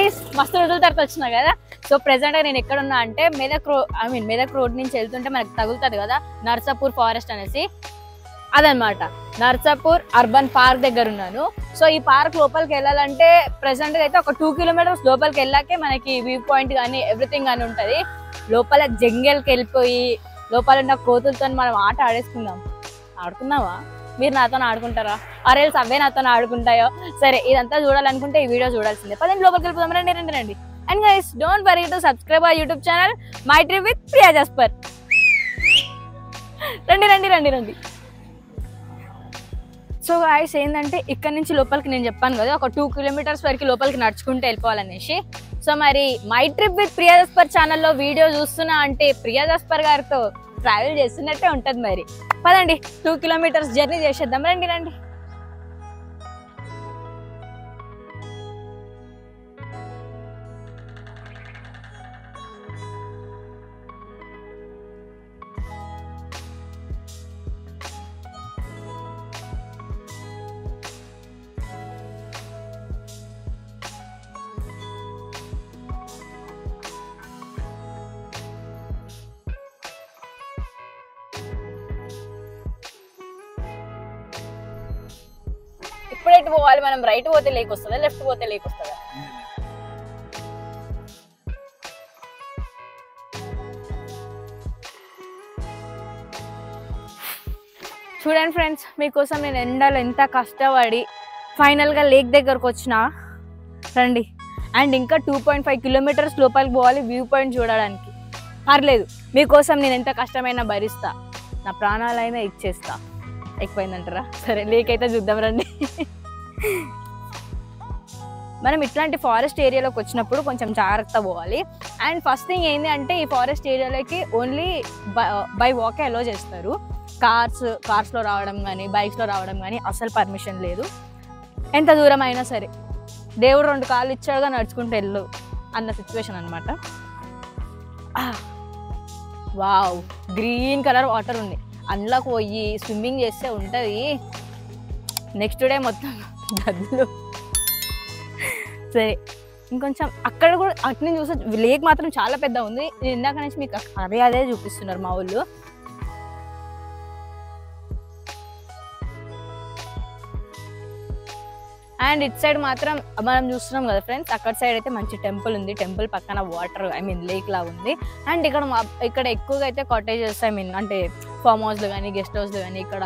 Guys మస్తు రోజుల తర్వాత వచ్చినా కదా. సో ప్రెసెంట్ నేను ఎక్కడ ఉన్నా అంటే మెదక్ రోడ్ నుంచి వెళ్తుంటే మనకు తగులుతుంది కదా నర్సాపూర్ ఫారెస్ట్ అనేసి, అదనమాట. నర్సాపూర్ అర్బన్ పార్క్ దగ్గర ఉన్నాను. సో ఈ పార్క్ లోపలికి వెళ్ళాలంటే ప్రెసెంట్ అయితే ఒక 2 కిలోమీటర్స్ లోపలికి వెళ్ళాకే మనకి వ్యూ పాయింట్ కానీ ఎవ్రీథింగ్ కానీ ఉంటుంది. లోపల జంగల్కి వెళ్ళిపోయి లోపల ఉన్న కోతులతో మనం ఆట ఆడేసుకుందాం. ఆడుకుందామా? మీరు నాతో ఆడుకుంటారా? ఆరేల్స్ అవే నాతో ఆడుకుంటాయో? సరే, ఇదంతా చూడాలనుకుంటే ఈ వీడియో చూడాల్సిందే. పదండి లోపలికి వెళ్ళిపోదాం. రండి. And guys don't worry to subscribe our YouTube channel my trip with Priya Jasper. రండి. సో గైస్ ఏంటంటే ఇక్కడ నుంచి లోపలికి నేను చెప్పాను కదా ఒక 2 కిలోమీటర్స్ వరకు లోపలికి నడుచుకుంటూ వెళ్ళిపోవాలనేసి. సో మరి my trip with Priya Jasper ఛానల్లో వీడియో చూస్తున్నా అంటే ప్రియా జాస్పర్ గారితో ట్రావెల్ చేస్తున్నట్టే ఉంటుంది. మరి పదండి 2 కిలోమీటర్స్ జర్నీ చేసేద్దాం. రండి. ఇప్పుడెటు పోవాలి మనం? రైట్ పోతే లేక్ వస్తుందా, లెఫ్ట్ పోతే లేక్ వస్తుందా? చూడండి ఫ్రెండ్స్, మీకోసం నేను ఎండలో ఎంత కష్టపడి ఫైనల్గా లేక్ దగ్గరకు వచ్చిన. రండి. అండ్ ఇంకా 2.5 కిలోమీటర్స్ లోపలికి పోవాలి వ్యూ పాయింట్ చూడడానికి. పర్లేదు, మీకోసం నేను ఎంత కష్టమైనా భరిస్తా, నా ప్రాణాలైనా ఇచ్చేస్తా. ఎక్కువైందంటారా? సరే, లేక్ అయితే చూద్దాం రండి. మనం ఇట్లాంటి ఫారెస్ట్ ఏరియాలోకి వచ్చినప్పుడు కొంచెం జాగ్రత్త పోవాలి. అండ్ ఫస్ట్ థింగ్ ఏంటి అంటే ఈ ఫారెస్ట్ ఏరియాలోకి ఓన్లీ బై వాకే అలో చేస్తారు. కార్స్లో రావడం కానీ బైక్స్లో రావడం కానీ అసలు పర్మిషన్ లేదు. ఎంత దూరం అయినా సరే దేవుడు 2 కాళ్ళు ఇచ్చాడుగా నడుచుకుంటూ వెళ్ళు అన్న సిచ్యువేషన్ అనమాట. వావ్, గ్రీన్ కలర్ వాటర్ ఉంది. అందులోకి పోయి స్విమ్మింగ్ చేస్తే ఉంటుంది. నెక్స్ట్ డే మొత్తం గదులు. సరే, ఇంకొంచెం అక్కడ కూడా అట్ని చూస్తే లేక్ మాత్రం చాలా పెద్ద ఉంది. నేను ఇందాక నుంచి మీకు అదే చూపిస్తున్నారు మా ఊళ్ళు. అండ్ ఇట్ సైడ్ మాత్రం మనం చూస్తున్నాం కదా ఫ్రెండ్స్, అక్కడ సైడ్ అయితే మంచి టెంపుల్ ఉంది. టెంపుల్ పక్కన వాటర్ లేక్ లా ఉంది. అండ్ ఇక్కడ ఎక్కువగా అయితే కాటేజెస్ అంటే ఫామ్ హౌస్లు కానీ గెస్ట్ హౌస్లు కానీ ఇక్కడ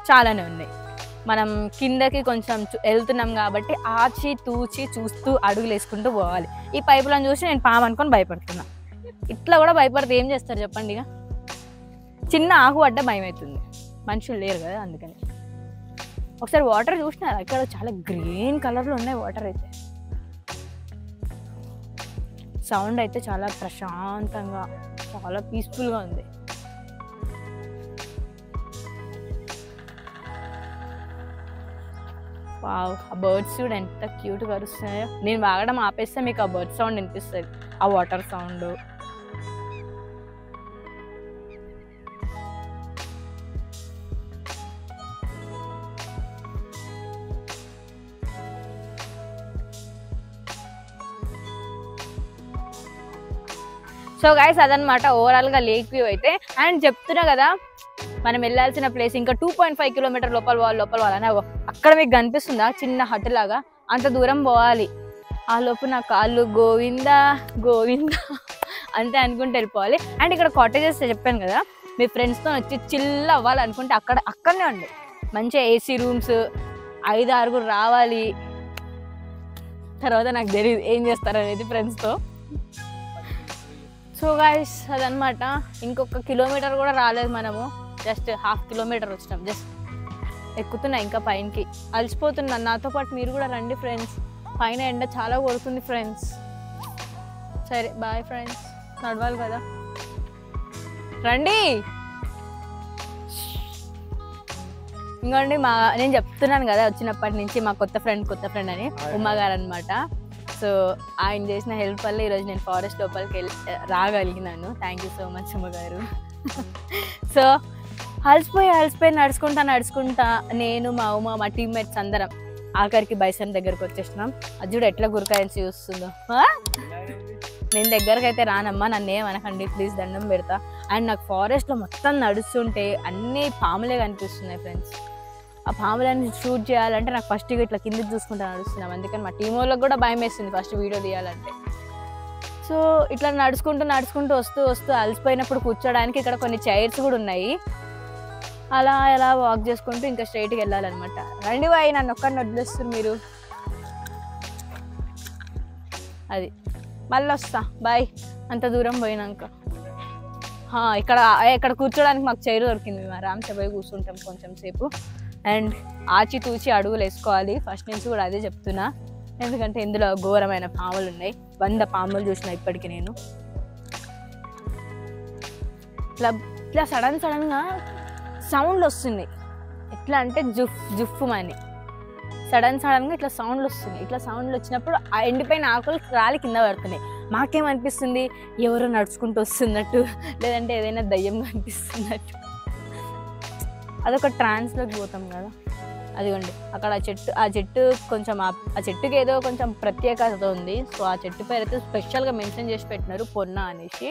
చాలానే ఉన్నాయి. మనం కిందకి కొంచెం వెళ్తున్నాం కాబట్టి ఆచి తూచి చూస్తూ అడుగులు వేసుకుంటూ పోవాలి. ఈ పైపులను చూసి నేను పాము అనుకొని భయపడుతున్నా. ఇట్లా కూడా భయపడితే ఏం చేస్తారు చెప్పండి? ఇక చిన్న ఆకు పడ్డ భయం అవుతుంది. మనుషులు లేరు కదా, అందుకని. ఒకసారి వాటర్ చూసినారా? ఇక్కడ చాలా గ్రీన్ కలర్లో ఉన్నాయి వాటర్ అయితే. సౌండ్ అయితే చాలా ప్రశాంతంగా చాలా పీస్ఫుల్గా ఉంది. వావ్, ఆ బర్డ్స్ చూడ ఎంత క్యూట్గా అరుస్తున్నాయో. నేను వాగడం ఆపేస్తే మీకు ఆ బర్డ్ సౌండ్ వినిపిస్తుంది, ఆ వాటర్ సౌండ్. సో గైస్ అదనమాట ఓవరాల్గా లేక్ వ్యూ అయితే. అండ్ చెప్తున్నా కదా మనం వెళ్ళాల్సిన ప్లేస్ ఇంకా 2.5 కిలోమీటర్ లోపల వాళ్ళని అక్కడ మీకు కనిపిస్తుందా చిన్న హట్ లాగా? అంత దూరం పోవాలి. ఆ లోపు నా కాళ్ళు గోవిందా అంతే అనుకుంటే వెళ్ళిపోవాలి. అండ్ ఇక్కడ కాటేజెస్ చెప్పాను కదా, మీ ఫ్రెండ్స్తో వచ్చి చిల్ అవ్వాలనుకుంటే అక్కడనే ఉండే మంచిగా ఏసీ రూమ్స్, 5-6 రావాలి. తర్వాత నాకు తెలియదు ఏం చేస్తారు అనేది ఫ్రెండ్స్తో. సో గైస్ అదనమాట. ఇంకొక కిలోమీటర్ కూడా రాలేదు మనము, జస్ట్ 1/2 కిలోమీటర్ వచ్చినాం. జస్ట్ ఎక్కుతున్నా ఇంకా పైనకి, అలసిపోతున్నాను. నాతో పాటు మీరు కూడా రండి ఫ్రెండ్స్. పైన ఎండ చాలా కొడుతుంది ఫ్రెండ్స్. సరే బాయ్ ఫ్రెండ్స్, నడవాలి కదా, రండి. ఇంకోండి నేను చెప్తున్నాను కదా వచ్చినప్పటి నుంచి మా కొత్త ఫ్రెండ్ అని ఉమ్మగారు అనమాట. సో ఆయన చేసిన హెల్ప్ వల్ల ఈరోజు నేను ఫారెస్ట్ లోపలికి రాగలిగినాను. థ్యాంక్ యూ సో మచ్ ఉమ్మగారు. సో అలసిపోయి నడుచుకుంటా నేను మా టీమ్మేట్స్ అందరం ఆఖరికి బైసన్ దగ్గరకు వచ్చేసినాం. అది చూడు ఎట్లా గురకాయని చూస్తుందో. నేను దగ్గరకు అయితే రానమ్మా, నన్ను ఏమనకండి ప్లీజ్, దండం పెడతా. అండ్ నాకు ఫారెస్ట్లో మొత్తం నడుస్తుంటే అన్నీ పాములే కనిపిస్తున్నాయి ఫ్రెండ్స్. ఆ పాములన్నీ షూట్ చేయాలంటే నాకు ఫస్ట్ ఇట్లా కిందకి చూసుకుంటా నడుస్తున్నాం. అందుకని మా టీం వాళ్ళకి కూడా భయం వేస్తుంది ఫస్ట్ వీడియో తీయాలంటే. సో ఇట్లా నడుచుకుంటూ వస్తూ అలసిపోయినప్పుడు కూర్చోడానికి ఇక్కడ కొన్ని చైర్స్ కూడా ఉన్నాయి. అలా వాక్ చేసుకుంటూ ఇంకా స్ట్రైట్గా వెళ్ళాలన్నమాట. రండి బాయ్, నన్ను ఒక్కడిని వదిలేస్తారు మీరు. అది మళ్ళీ వస్తా బాయ్, అంత దూరం పోయినాక. ఇక్కడ కూర్చోడానికి మాకు చైర్ దొరికింది. మేము ఆరామ్సే పోయి కూర్చుంటాం కొంచెం సేపు. అండ్ ఆచితూచి అడుగులు వేసుకోవాలి. ఫస్ట్ నుంచి కూడా అదే చెప్తున్నా, ఎందుకంటే ఇందులో ఘోరమైన పాములు ఉన్నాయి. 100 పాములు చూసిన ఇప్పటికి నేను. ఇట్లా సడన్గా సౌండ్లు వస్తున్నాయి. ఎట్లా అంటే జుఫ్ఫుమని సడన్గా ఇట్లా సౌండ్లు వస్తున్నాయి. ఇట్లా సౌండ్లు వచ్చినప్పుడు ఆ ఎండిపోయిన ఆకులు రాలి కింద పడుతున్నాయి. మాకేమనిపిస్తుంది, ఎవరో నడుచుకుంటూ వస్తున్నట్టు, లేదంటే ఏదైనా దయ్యం అనిపిస్తున్నట్టు. అదొక ట్రాన్స్లోకి పోతాం కదా. అదిగోండి అక్కడ ఆ చెట్టు కొంచెం ఆ చెట్టుకి ఏదో కొంచెం ప్రత్యేకత ఉంది. సో ఆ చెట్టు పేరు అయితే స్పెషల్గా మెన్షన్ చేసి పెట్టినారు, పొన్న అనేసి.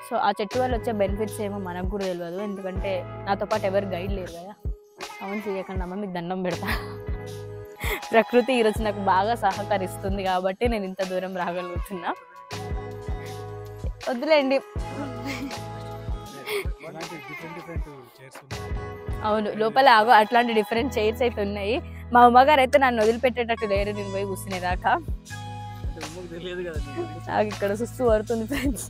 సో ఆ చెట్టు వల్ల వచ్చే బెనిఫిట్స్ ఏమో మనకు కూడా తెలియదు, ఎందుకంటే నాతో పాటు ఎవరు గైడ్ లేరు కదా. అవును చేయకండి అమ్మ, మీకు దండం పెడతా. ప్రకృతి ఈరోజు నాకు బాగా సహకరిస్తుంది కాబట్టి నేను ఇంత దూరం రాగలుగుతున్నా. వద్దులేండి. అవును, లోపల అట్లాంటి డిఫరెంట్ చైర్స్ అయితే ఉన్నాయి. మా అమ్మగారు అయితే నన్ను వదిలిపెట్టేటట్టు లేరు, నేను పోయి కూర్చునేదాకా. నాకు ఇక్కడ సుస్తు పడుతుంది ఫ్రెండ్స్.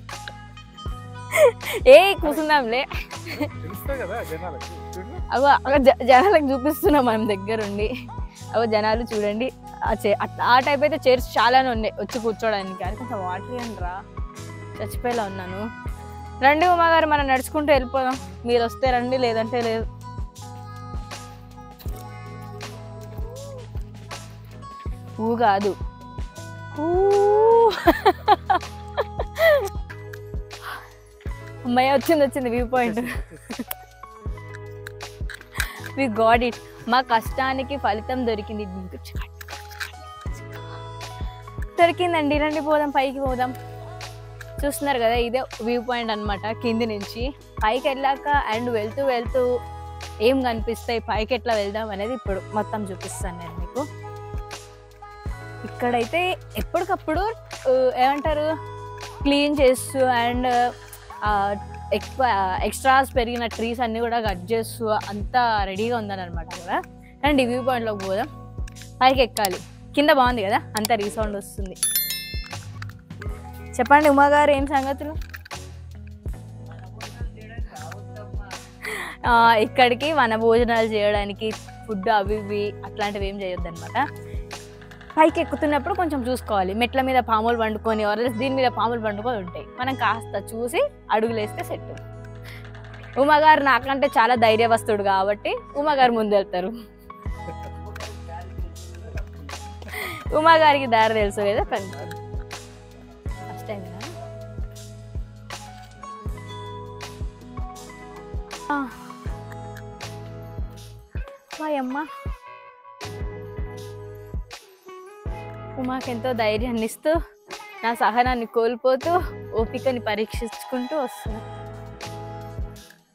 కూర్చుందాంలే. జనాలకు చూపిస్తున్నాం మనం దగ్గరుండి. జనాలు చూడండి. ఆ టైప్ అయితే చైర్స్ చాలానే ఉన్నాయి వచ్చి కూర్చోడానికి. అది కొంచెం వాటర్ ఇవ్వండి రా, చచ్చిపోయేలా ఉన్నాను. రండి ఉమాగారు, మనం నడుచుకుంటూ వెళ్ళిపోదాం. మీరు వస్తే రండి, లేదంటే లేదు. కాదు అమ్మాయి వచ్చింది view point. We got it. మా కష్టానికి ఫలితం దొరికిందండి. రండి పోదాం, పైకి పోదాం. చూస్తున్నారు కదా, ఇదే వ్యూ పాయింట్ అనమాట. కింది నుంచి పైకి వెళ్ళాక అండ్ వెళ్తూ ఏం కనిపిస్తాయి, పైకి ఎట్లా వెళ్దాం అనేది ఇప్పుడు మొత్తం చూపిస్తాను నేను మీకు. ఇక్కడైతే ఎప్పటికప్పుడు ఏమంటారు క్లీన్ చేస్తూ అండ్ ఎక్కువ ఎక్స్ట్రాస్ పెరిగిన ట్రీస్ అన్నీ కూడా కట్ చేస్తూ అంతా రెడీగా ఉందన్నమాట కదా. అండ్ వ్యూ పాయింట్లోకి పోదాం. పైకి ఎక్కాలి. కింద బాగుంది కదా, అంతా రీసౌండ్ వస్తుంది. చెప్పండి ఉమాగారు, ఏం సంగతులు? ఇక్కడికి వన భోజనాలు చేయడానికి ఫుడ్ అవి ఇవి అట్లాంటివి ఏం చేయొద్దు అనమాట. పైకి ఎక్కుతున్నప్పుడు కొంచెం చూసుకోవాలి, మెట్ల మీద పాములు పండుకొని దీని మీద పాములు పండుకొని ఉంటాయి. మనం కాస్త చూసి అడుగులేస్తే సెట్. ఉమాగారు నాకంటే చాలా ధైర్యవస్తుడు కాబట్టి ఉమాగారు ముందు వెళ్తారు. ఉమాగారికి దారి తెలుసు కదా ఫ్రెండ్. ఫస్ట్ టైం అమ్మ ఉమాకెంతో ధైర్యాన్ని ఇస్తూ నా సహనాన్ని కోల్పోతూ ఓపికని పరీక్షించుకుంటూ వస్తున్నా.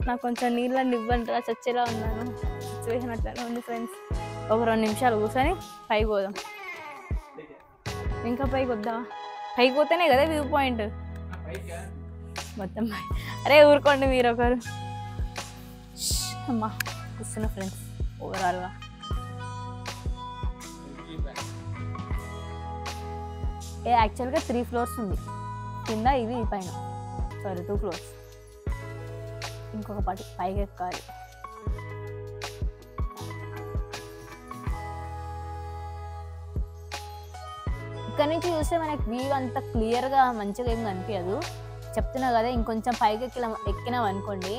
నాకు కొంచెం నీళ్ళని ఇవ్వండి, చచ్చేలా ఉన్నాను. సిచ్యువేషన్ అట్లానే ఉంది ఫ్రెండ్స్. ఒక 2 నిమిషాలు కూర్చొని పైకి పోదాం. ఇంకా పైకి వద్దా? పైకి పోతేనే కదా వ్యూ పాయింట్ మొత్తం. అరే ఊరుకోండి మీరు ఒకరు. అమ్మా చూస్తున్నా ఫ్రెండ్స్. ఓవరాల్గా యాక్చువల్గా 3 ఫ్లోర్స్ ఉంది కింద, ఇది పైన. Sorry 2 floors. ఇంకొక పైకి ఎక్కాలి. ఇక్కడ నుంచి చూస్తే మనకి వ్యూ అంత క్లియర్గా మంచిగా ఏం కనిపించదు. చెప్తున్నా కదా, ఇంకొంచెం పైకి ఎక్కినాం అనుకోండి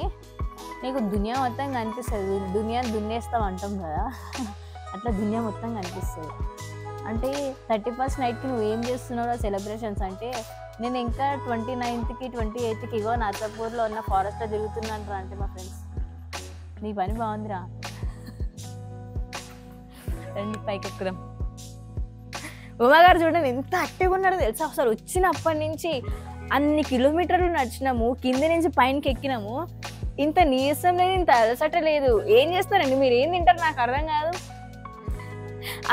నీకు దునియా మొత్తం కనిపిస్తుంది. దునియా దున్నేస్తాం అంటాం కదా, అట్లా దునియా మొత్తం కనిపిస్తుంది. అంటే 31st నైట్కి నువ్వు ఏం చేస్తున్నావు సెలబ్రేషన్స్ అంటే, నేను ఇంకా 29th 28th ఇగో నర్సాపూర్లో ఉన్న ఫారెస్ట్లో తిరుగుతున్నాను రా అంటే మా ఫ్రెండ్స్ నీ పని బాగుందిరా. రండి పైకి ఎక్కుదాం. ఉమాగారు చూడండి ఎంత యాక్టివ్గా ఉన్నారో తెలుసా. అసలు వచ్చినప్పటి నుంచి అన్ని కిలోమీటర్లు నడిచినాము, కింద నుంచి పైనకి ఎక్కినాము, ఇంత నీరసం లేదు, ఇంత అలసట లేదు. ఏం చేస్తారండి మీరు? ఏం తింటారు నాకు అర్థం కాదు.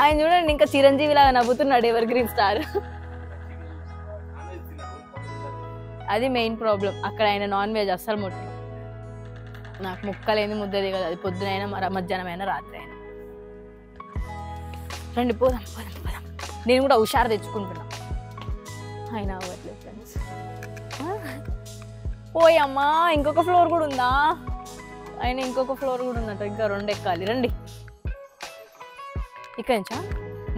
ఆయన చూడండి ఇంకా చిరంజీవి లాగా నవ్వుతున్నాడు, ఎవర్ గ్రీన్ స్టార్. అది మెయిన్ ప్రాబ్లం అక్కడ. ఆయన నాన్ వెజ్ అస్సలు ముట్ట. నాకు ముక్కలేని ముద్దది కదా, అది పొద్దునైనా మధ్యాహ్నం అయినా రాత్రి అయినా. రండి పోదాం పోదాం పోదాం. నేను కూడా హుషారు తెచ్చుకుంటున్నా. అయినా అవ్వట్లేదు ఫ్రెండ్స్. పోయమ్మా ఇంకొక ఫ్లోర్ కూడా ఉందా? ఆయన ఇంకొక ఫ్లోర్ కూడా ఉందట, ఇంకా 2 ఎక్కాలి. రండి ఇక్కడ నుంచా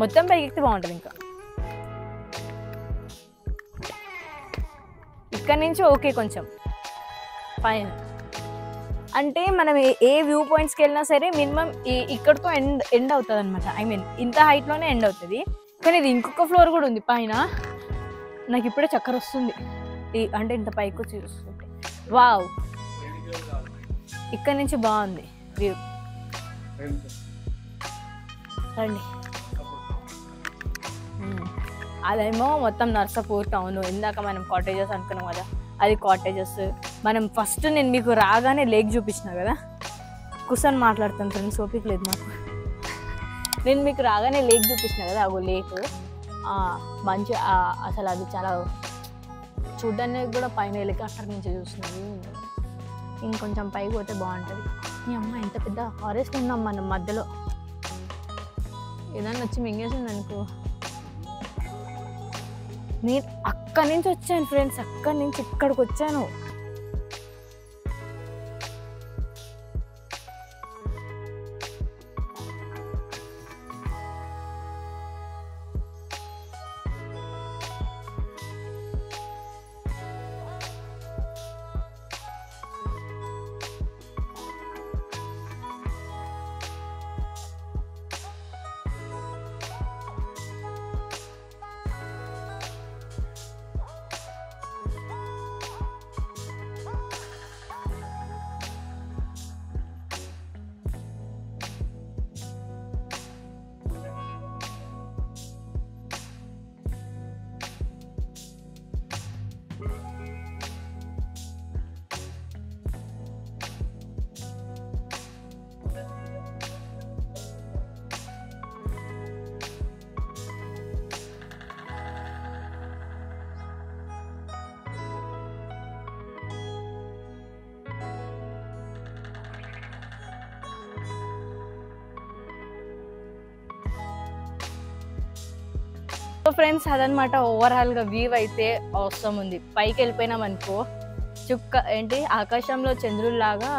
మొత్తం పైకి ఎక్కితే బాగుంటుంది. ఇంకా ఇక్కడ నుంచి ఓకే కొంచెం ఫైన్. అంటే మనం ఏ వ్యూ పాయింట్స్కి వెళ్ళినా సరే మినిమం ఇక్కడితో ఎండ్ అవుతుంది అనమాట. ఐ మీన్ ఇంత హైట్లోనే ఎండ్ అవుతుంది. కానీ ఇది ఇంకొక ఫ్లోర్ కూడా ఉంది పైన. నాకు ఇప్పుడే చక్కర వస్తుంది అంటే ఇంత పైకి వచ్చి చూస్తుంటే. వావ్, ఇక్కడ నుంచి బాగుంది వ్యూ. రండి. అదేమో మొత్తం నర్సాపూర్ టౌన్. ఇందాక మనం కాటేజెస్ అనుకున్నాం కదా, అది కాటేజెస్. మనం ఫస్ట్ నేను మీకు రాగానే లేక్ చూపించిన కదా, కూర్చొని మాట్లాడుతాను ఫ్రెండ్స్, ఓపిక లేదు నాకు. నేను మీకు రాగానే లేక్ చూపించిన కదా, అగో లేక్ మంచి. అసలు అది చాలా చూడ్డానికి కూడా పైన హెలికాప్టర్ నుంచి చూస్తున్నది. ఇంకొంచెం పైకి పోతే బాగుంటుంది. ఈ అమ్మ ఎంత పెద్ద ఫారెస్ట్ ఉన్నాం మనం మధ్యలో. ఏదన్నా వచ్చి మింగేసింది అనుకో. నేను అక్కడి నుంచి వచ్చాను ఫ్రెండ్స్, అక్కడి నుంచి ఇక్కడికి వచ్చాను. సో ఫ్రెండ్స్ అదనమాట ఓవరాల్గా వ్యూ అయితే అవసరం ఉంది. పైకి వెళ్ళిపోయినాం అనుకో, చుక్క ఏంటి ఆకాశంలో చంద్రుల్లాగా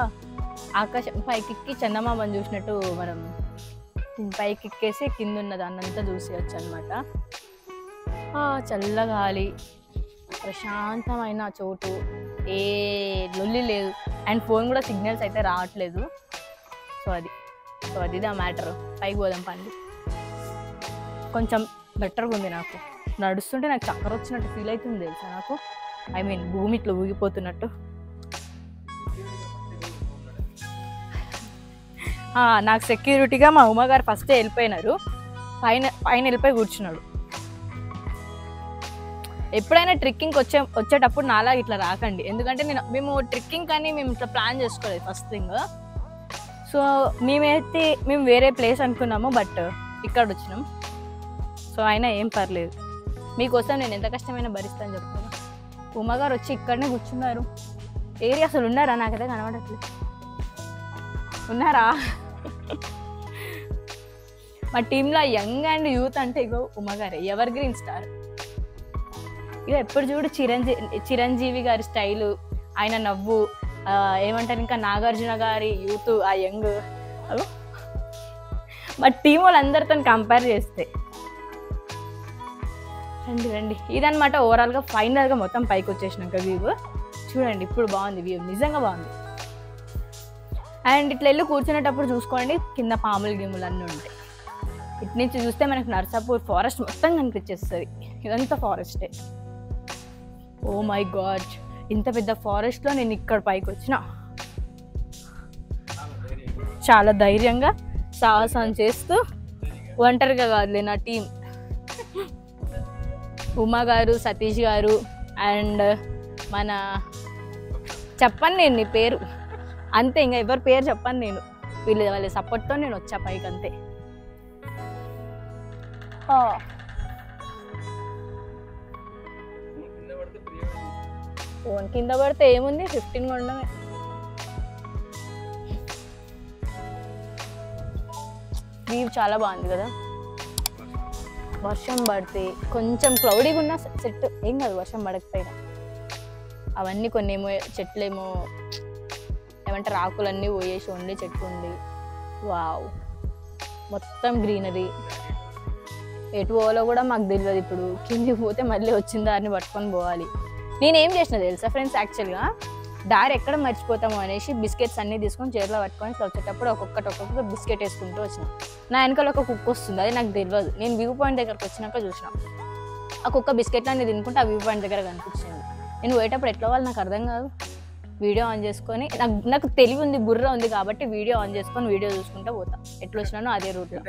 ఆకాశం పైకి చందమామని చూసినట్టు మనం పైకి ఎక్కేసి కింద ఉన్న దాన్నంతా చూసేయచ్చు అనమాట. చల్లగాలి, ప్రశాంతమైన చోటు, ఏ లొల్లి లేదు. అండ్ ఫోన్ కూడా సిగ్నల్స్ అయితే రావట్లేదు. సో అది దా మ్యాటర్. పైకి పోదాం పండి. కొంచెం బెటర్గా ఉంది. నాకు నడుస్తుంటే నాకు చక్కర వచ్చినట్టు ఫీల్ అవుతుంది తెలుసా నాకు. ఐ మీన్ భూమి ఇట్లా ఊగిపోతున్నట్టు. నాకు సెక్యూరిటీగా మా ఉమ్మగారు ఫస్టే వెళ్ళిపోయినారు. పైన వెళ్ళిపోయి కూర్చున్నాడు. ఎప్పుడైనా ట్రెక్కింగ్కి వచ్చేటప్పుడు నాలా ఇట్లా రాకండి. ఎందుకంటే మేము ట్రెక్కింగ్ కానీ మేము ఇట్లా ప్లాన్ చేసుకోలేదు ఫస్ట్ థింగ్. సో మేము వేరే ప్లేస్ అనుకున్నాము, బట్ ఇక్కడ వచ్చినాం. సో అయినా ఏం పర్లేదు, మీకోసం నేను ఎంత కష్టమైనా భరిస్తాను చెప్తున్నా. ఉమ్మగారు వచ్చి ఇక్కడనే కూర్చున్నారు. ఏరియా అసలు ఉన్నారా? నాకైతే కనబడట్లేదు. ఉన్నారా? మా టీంలో యంగ్ అండ్ యూత్ అంటే ఇగో ఉమ్మగారే, ఎవర్ గ్రీన్ స్టార్. ఇక ఎప్పుడు చూడు చిరంజీవి గారి స్టైలు, ఆయన నవ్వు, ఏమంటారు ఇంకా నాగార్జున గారి యూత్, ఆ యంగ్. మా టీం వాళ్ళందరితో కంపేర్ చేస్తే. రండి. ఇదనమాట ఓవరాల్గా ఫైనల్గా మొత్తం పైకి వచ్చేసినాక వ్యూ చూడండి. ఇప్పుడు బాగుంది వ్యూ, నిజంగా బాగుంది. అండ్ ఇట్లా వెళ్ళి కూర్చునేటప్పుడు చూసుకోండి, కింద పాములు గిమ్ములు అన్నీ ఉంటాయి. ఇటు నుంచి చూస్తే మనకు నర్సాపూర్ ఫారెస్ట్ మొత్తం కనిపించేస్తుంది. ఇదంతా ఫారెస్టే. ఓ మై గాడ్, ఇంత పెద్ద ఫారెస్ట్లో నేను ఇక్కడ పైకి వచ్చిన. చాలా ధైర్యంగా సాహసం చేస్తూ ఒంటరిగా కాదులే, నా టీం ఉమా గారు, సతీష్ గారు అండ్ మన చెప్పను నేను నీ పేరు అంతే, ఇంకా ఎవరి పేరు చెప్పను నేను. వాళ్ళ సపోర్ట్తో నేను వచ్చా పైకి అంతే. ఫోన్ కింద పడితే ఏముంది, 15 ఉండమే. వ్యూ చాలా బాగుంది కదా. వర్షం పడితే కొంచెం క్లౌడీగా ఉన్న సెట్ ఏం కాదు, వర్షం పడకపోయినా. అవన్నీ కొన్ని ఏమో చెట్లేమో ఏమంటారు, ఆకులన్నీ పోయేసి ఉండి చెట్టు ఉండి, వావ్ మొత్తం గ్రీనరీ. ఎటు పోవాలో కూడా మాకు తెలియదు. ఇప్పుడు కిందికి పోతే మళ్ళీ వచ్చిన దారిని పట్టుకొని పోవాలి. నేనేం చేసిన తెలుసా ఫ్రెండ్స్, యాక్చువల్గా దారి ఎక్కడ మర్చిపోతాము అనేసి బిస్కెట్స్ అన్నీ తీసుకొని చీరలో పట్టుకొని వచ్చేటప్పుడు ఒక్కొక్క బిస్కెట్ వేసుకుంటూ వచ్చిన. నా వెనకాల ఒక కుక్క వస్తుంది, అది నాకు తెలియదు. నేను వ్యూ పాయింట్ దగ్గరకు వచ్చినాక చూసిన ఆ కుక్క బిస్కెట్లు అన్నీ తినుకుంటే ఆ వ్యూ పాయింట్ దగ్గర కనిపించింది. నేను పోయేటప్పుడు ఎట్లా వాళ్ళు నాకు అర్థం కాదు. వీడియో ఆన్ చేసుకొని, నాకు తెలివి ఉంది, బుర్ర ఉంది కాబట్టి వీడియో ఆన్ చేసుకొని వీడియో చూసుకుంటూ పోతా. ఎట్లా వచ్చినానో అదే రూట్లో.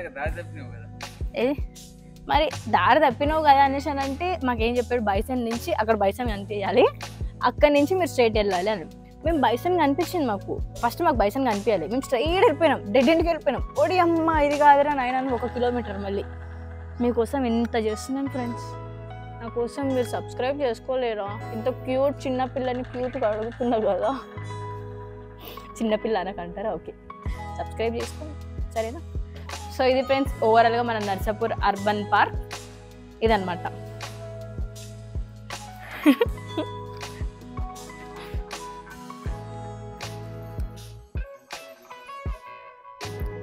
మరి దారి తప్పినావు కదా అనేసి అని అంటే మాకేం చెప్పాడు, బైసన్ నుంచి అక్కడ బైసన్ కనిపించాలి, అక్కడి నుంచి మీరు స్ట్రైట్ వెళ్ళాలి అని. మేము బైసన్ కనిపించింది మాకు, ఫస్ట్ మాకు బైసన్ కనిపించాలి. మేము స్ట్రైట్ వెళ్ళిపోయినాం, డెడ్ ఎండ్కి వెళ్ళిపోయినాం. ఓడి అమ్మ ఇది కాదురా నాయన 1 కిలోమీటర్. మళ్ళీ మీకోసం ఎంత చేస్తున్నాను ఫ్రెండ్స్, నా కోసం మీరు సబ్స్క్రైబ్ చేసుకోలేరా? ఇంత క్యూట్ చిన్నపిల్లని క్యూట్గా అడుగుతున్నారు కదా. చిన్నపిల్ల అనకంటారా? ఓకే, సబ్స్క్రైబ్ చేసుకోండి సరేనా. సో ఇది ఫ్రెండ్స్ ఓవరాల్గా మన నర్సాపూర్ అర్బన్ పార్క్ ఇదన్నమాట.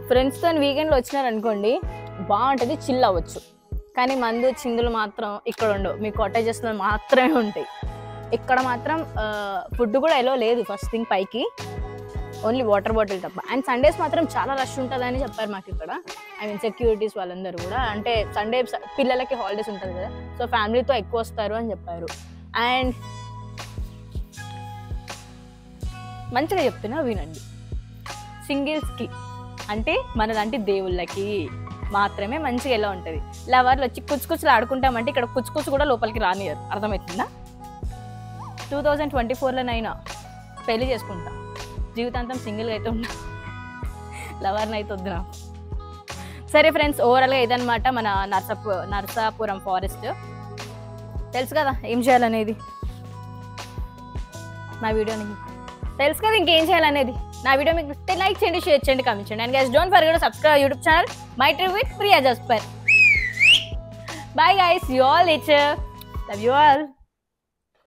ఫ్రెండ్స్తో వీకెండ్లో వచ్చినారనుకోండి బాగుంటుంది, చిల్ అవ్వచ్చు. కానీ మందు చిందులు మాత్రం ఇక్కడ ఉండవు, మీ కాటేజెస్లో మాత్రమే ఉంటాయి. ఇక్కడ మాత్రం ఫుడ్ కూడా ఎలా లేదు ఫస్ట్ థింగ్ పైకి, ఓన్లీ వాటర్ బాటిల్ తప్ప. అండ్ సండేస్ మాత్రం చాలా రష్ ఉంటుందని చెప్పారు మాకు ఇక్కడ. ఐ మీన్ సెక్యూరిటీస్ వాళ్ళందరూ కూడా, అంటే సండే పిల్లలకి హాలిడేస్ ఉంటుంది కదా, సో ఫ్యామిలీతో ఎక్కువ వస్తారు అని చెప్పారు. అండ్ మంచిగా చెప్తున్నా వినండి, సింగిల్స్కి అంటే మనలాంటి దేవుళ్ళకి మాత్రమే మంచిగా ఎలా ఉంటుంది. లవర్లు వచ్చి కుచ్చుకుచ్చులు ఆడుకుంటామంటే ఇక్కడ కుచ్చుకుచ్చు కూడా లోపలికి రానియరు, అర్థమవుతుందా? 2024లోనైనా పెళ్లి చేసుకుంటా, జీవితాంతం సింగిల్గా అయితే ఉన్నా, లవర్ని అయితే వద్దునా. సరే ఫ్రెండ్స్ ఓవరాల్గా ఇదనమాట మన నర్సాపురం ఫారెస్ట్. తెలుసు కదా ఏం చేయాలనేది, నా వీడియోని తెలుసు కదా ఇంకేం చేయాలనేది. నా వీడియో మీకు లైక్ చేయండి, షేర్ చేయండి, కామెంట్ చేయండి. And guys don't forget to subscribe YouTube channel my trip with Priya Jasper. Bye guys, you all nature, love you all.